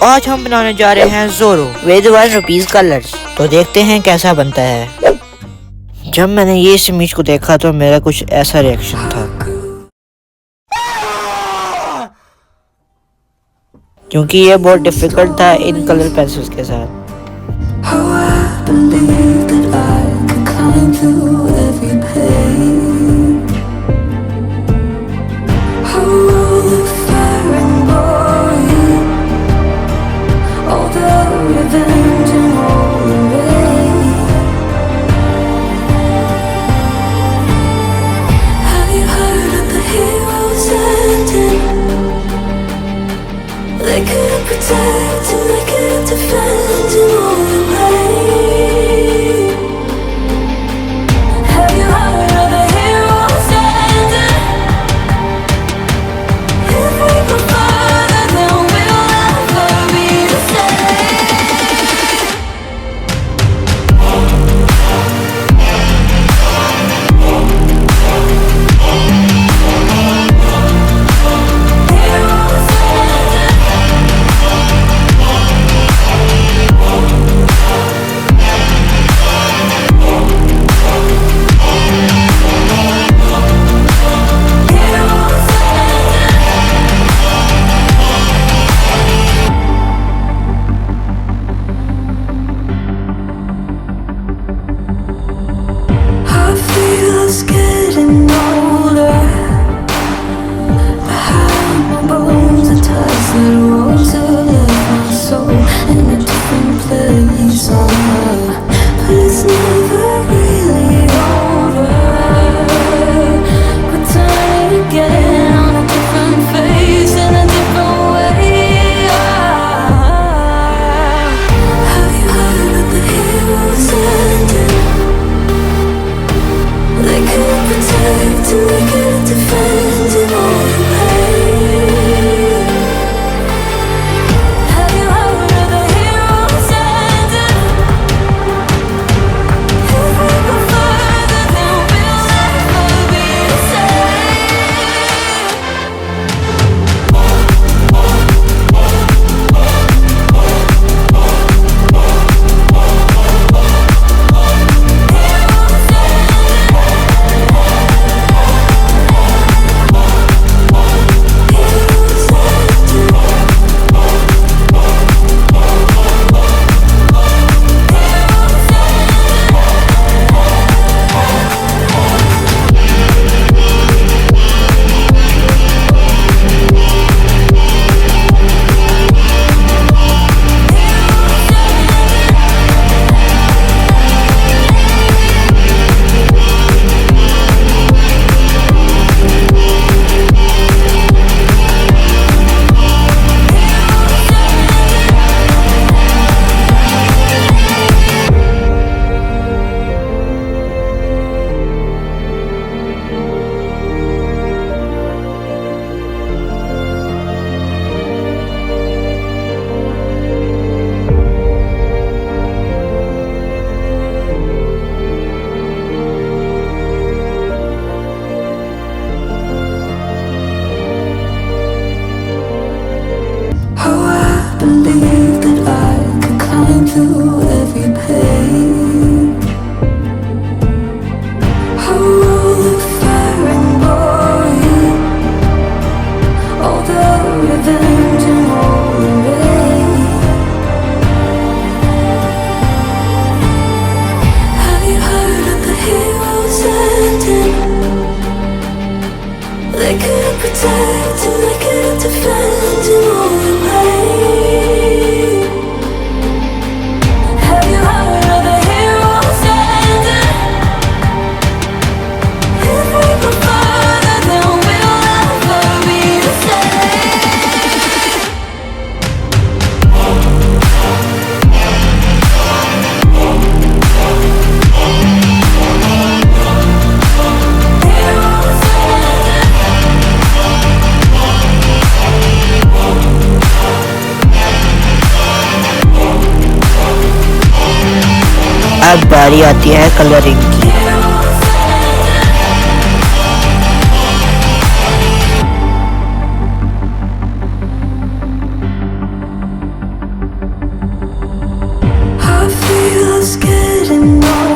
आज हम बनाने जा रहे हैं जोरो विद 1 रुपीज कलर्स। तो देखते हैं कैसा बनता है। जब मैंने ये इस इमेज को देखा तो मेरा कुछ ऐसा रिएक्शन था, क्योंकि ये बहुत डिफिकल्ट था इन कलर पेंसिल्स के साथ। They couldn't protect and they couldn't defend in all the way. Have you heard of the heroes standing? If we go further, then we'll never be the same. Heroes standing. I feel us getting older. Behind my bones, I touch the rose of my soul in a different place. But it's never really over. We're turning again on a different face in a different way. Have you heard of the heroes ending? They couldn't protect and they couldn't defend in all the way. Have you heard of the heroes ending? If we go further, then we'll never be the same. Oh, I believe that I could climb through every pain. Oh, the fire and glory, all the revenge and all the rain. Have you heard of the heroes ending? They couldn't protect and they couldn't defend in all the way. Have you heard of the heroes ending? If we go further, then we'll never be the same. Heroes अब बारी आती है colouring की। just getting older.